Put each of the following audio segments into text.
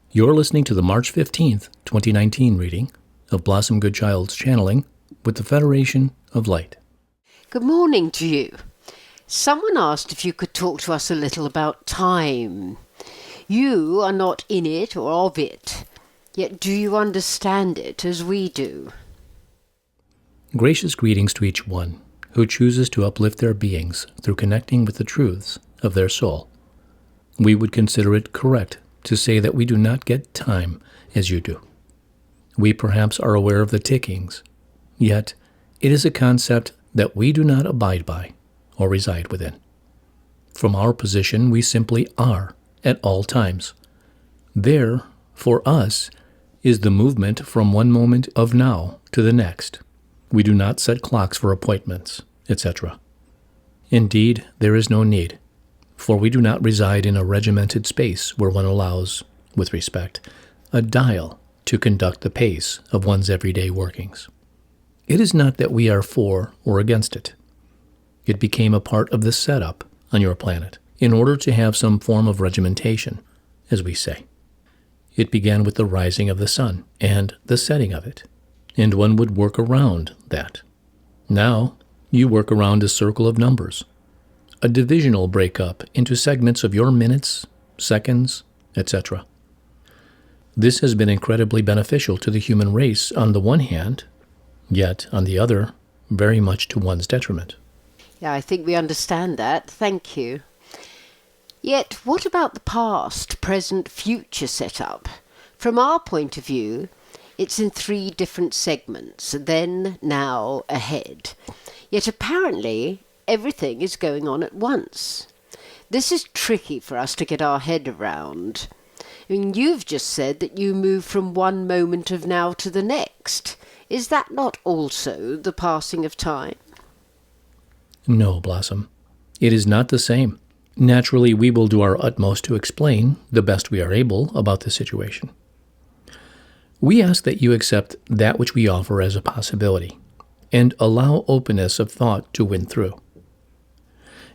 You're listening to the March 15th, 2019 reading of Blossom Goodchild's Channeling with the Federation of Light. Good morning to you. Someone asked if you could talk to us a little about time. You are not in it or of it, yet do you understand it as we do? Gracious greetings to each one who chooses to uplift their beings through connecting with the truths of their soul. We would consider it correct to say that we do not get time as you do. We perhaps are aware of the tickings, yet it is a concept that we do not abide by or reside within. From our position, we simply are at all times. There, for us, is the movement from one moment of now to the next. We do not set clocks for appointments, etc. Indeed, there is no need, for we do not reside in a regimented space where one allows, with respect, a dial to conduct the pace of one's everyday workings. It is not that we are for or against it. It became a part of the setup on your planet in order to have some form of regimentation, as we say. It began with the rising of the sun and the setting of it, and one would work around that. Now, you work around a circle of numbers, a divisional breakup into segments of your minutes, seconds, etc. This has been incredibly beneficial to the human race on the one hand, yet on the other, very much to one's detriment. Yeah, I think we understand that. Thank you. Yet, what about the past, present, future setup? From our point of view, it's in 3 different segments, then, now, ahead. Yet apparently, everything is going on at once. This is tricky for us to get our head around. I mean, you've just said that you move from one moment of now to the next. Is that not also the passing of time? No, Blossom. It is not the same. Naturally, we will do our utmost to explain, the best we are able, about the situation. We ask that you accept that which we offer as a possibility, and allow openness of thought to win through.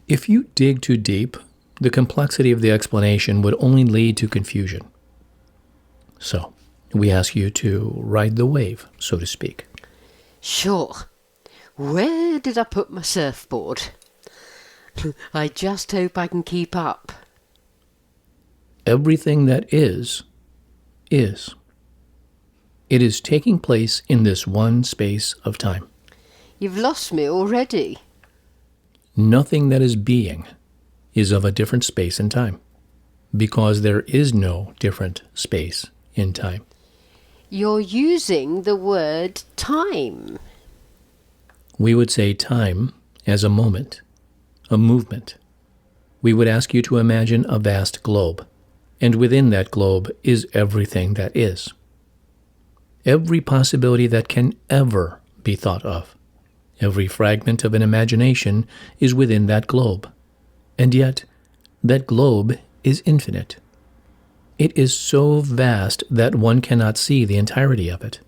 If you dig too deep, the complexity of the explanation would only lead to confusion. So, we ask you to ride the wave, so to speak. Sure. Where did I put my surfboard? I just hope I can keep up. Everything that is. It is taking place in this one space of time. You've lost me already. Nothing that is being is of a different space and time, because there is no different space in time. You're using the word time. We would say time as a moment, a movement. We would ask you to imagine a vast globe, and within that globe is everything that is. Every possibility that can ever be thought of. Every fragment of an imagination is within that globe. And yet, that globe is infinite. It is so vast that one cannot see the entirety of it,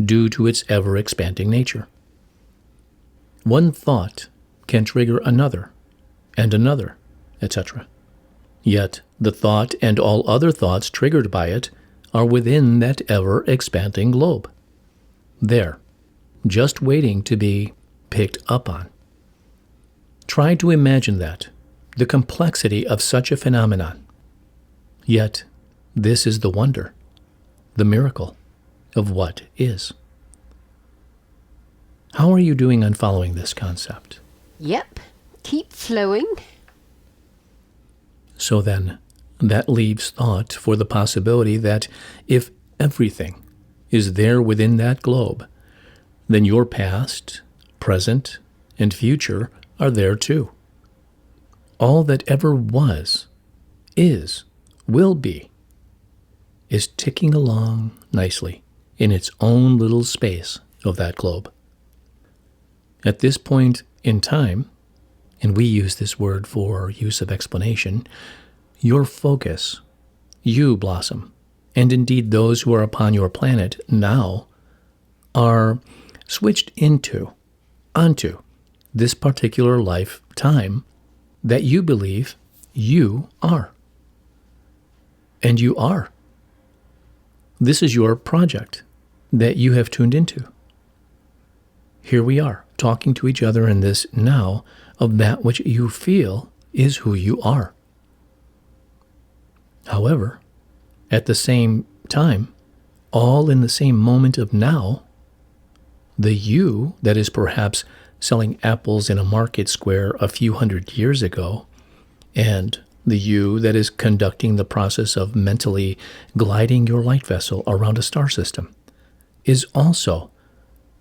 due to its ever-expanding nature. One thought can trigger another, and another, etc. Yet, the thought and all other thoughts triggered by it are within that ever-expanding globe. There, just waiting to be picked up on. Try to imagine that, the complexity of such a phenomenon. Yet, this is the wonder, the miracle of what is. How are you doing on following this concept? Yep, keep flowing. So then, that leaves thought for the possibility that if everything is there within that globe, then your past, present, and future are there too. All that ever was, is, will be, is ticking along nicely in its own little space of that globe. At this point in time, and we use this word for use of explanation, your focus, you, Blossom, and indeed those who are upon your planet now, are switched onto this particular lifetime that you believe you are. And you are. This is your project that you have tuned into. Here we are, talking to each other in this now of that which you feel is who you are. However, at the same time, all in the same moment of now, the you that is perhaps selling apples in a market square a few hundred years ago, and the you that is conducting the process of mentally gliding your light vessel around a star system, is also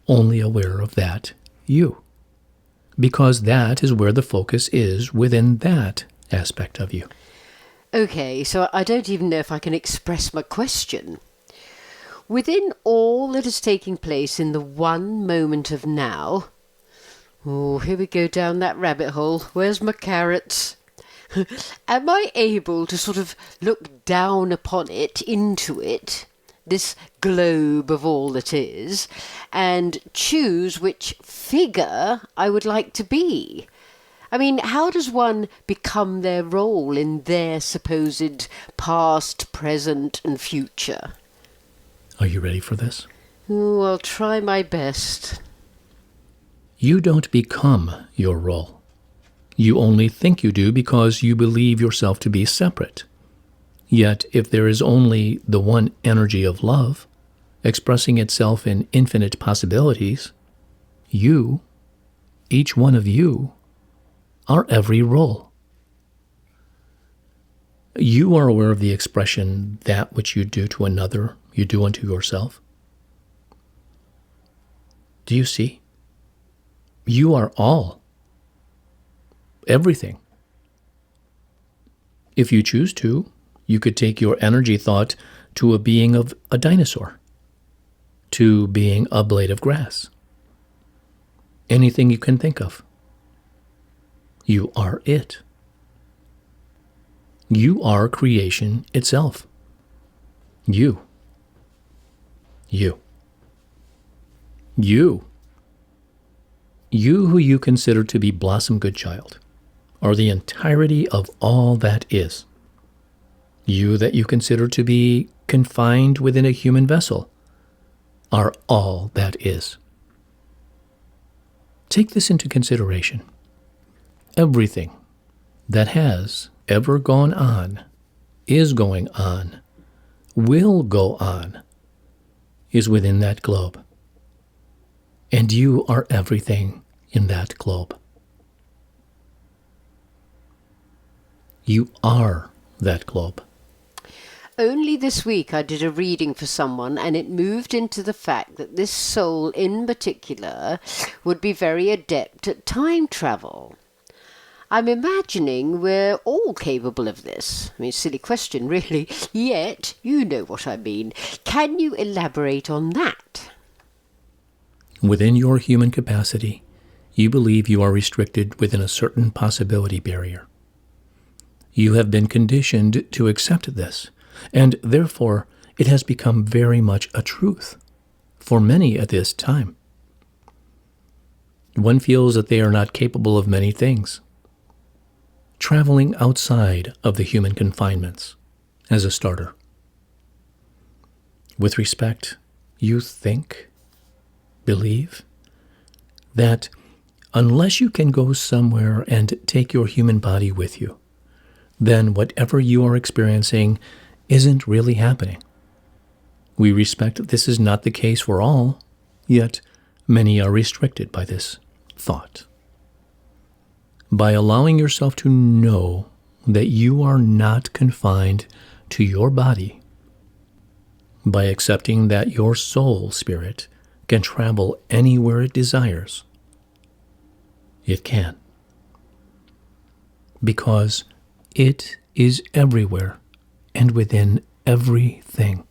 only aware of that you, because that is where the focus is within that aspect of you. Okay, so I don't even know if I can express my question. Within all that is taking place in the one moment of now, oh, here we go down that rabbit hole. Where's my carrots? Am I able to sort of look down upon it, into it, this globe of all that is, and choose which figure I would like to be? I mean, how does one become their role in their supposed past, present, and future? Are you ready for this? Oh, I'll try my best. You don't become your role. You only think you do because you believe yourself to be separate. Yet, if there is only the one energy of love, expressing itself in infinite possibilities, you, each one of you, are every role. You are aware of the expression, that which you do to another, you do unto yourself. Do you see? You are all. Everything. If you choose to, you could take your energy thought to a being of a dinosaur, to being a blade of grass. Anything you can think of. You are it. You are creation itself. You. You. You. You who you consider to be Blossom Goodchild are the entirety of all that is. You that you consider to be confined within a human vessel are all that is. Take this into consideration. Everything that has ever gone on, is going on, will go on, is within that globe. And you are everything in that globe. You are that globe. Only this week I did a reading for someone, and it moved into the fact that this soul in particular would be very adept at time travel. I'm imagining we're all capable of this. I mean, silly question, really. Yet, you know what I mean. Can you elaborate on that? Within your human capacity, you believe you are restricted within a certain possibility barrier. You have been conditioned to accept this, and therefore it has become very much a truth for many at this time. One feels that they are not capable of many things. Traveling outside of the human confinements, as a starter. With respect, you think, believe, that unless you can go somewhere and take your human body with you, then whatever you are experiencing isn't really happening. We respect that this is not the case for all, yet many are restricted by this thought. By allowing yourself to know that you are not confined to your body, by accepting that your soul spirit can travel anywhere it desires, it can. Because it is everywhere and within everything.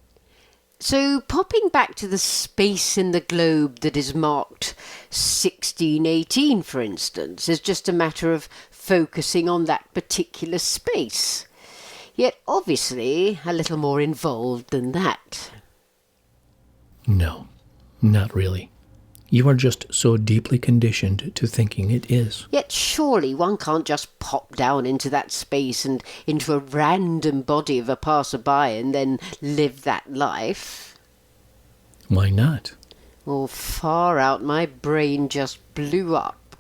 So, popping back to the space in the globe that is marked 1618, for instance, is just a matter of focusing on that particular space. Yet, obviously, a little more involved than that. No, not really. You are just so deeply conditioned to thinking it is. Yet surely one can't just pop down into that space and into a random body of a passerby and then live that life. Why not? Oh, far out, my brain just blew up.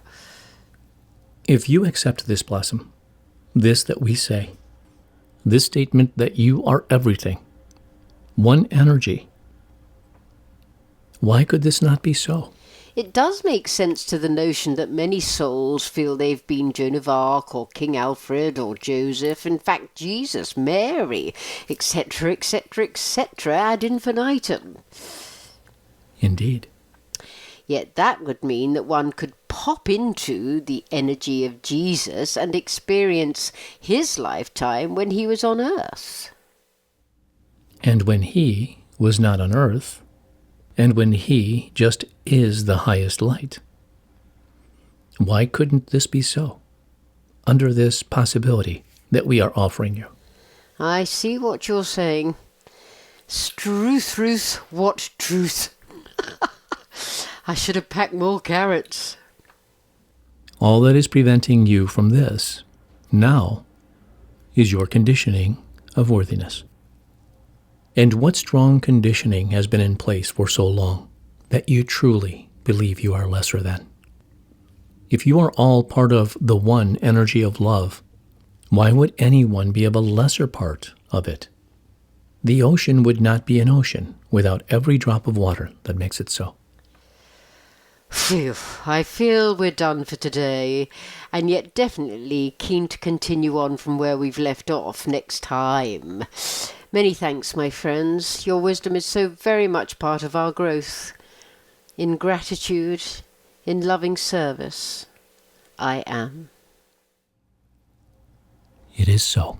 If you accept this, Blossom, this that we say, this statement that you are everything, one energy, why could this not be so? It does make sense to the notion that many souls feel they've been Joan of Arc or King Alfred or Joseph, in fact Jesus, Mary, etc., etc., etc., ad infinitum. Indeed. Yet that would mean that one could pop into the energy of Jesus and experience his lifetime when he was on earth. And when he was not on earth, and when he just is the highest light. Why couldn't this be so, under this possibility that we are offering you? I see what you're saying. Struth, Ruth, what truth. I should have packed more carrots. All that is preventing you from this, now, is your conditioning of worthiness. And what strong conditioning has been in place for so long that you truly believe you are lesser than? If you are all part of the one energy of love, why would anyone be of a lesser part of it? The ocean would not be an ocean without every drop of water that makes it so. Phew, I feel we're done for today, and yet definitely keen to continue on from where we've left off next time. Many thanks, my friends. Your wisdom is so very much part of our growth. In gratitude, in loving service, I am. It is so.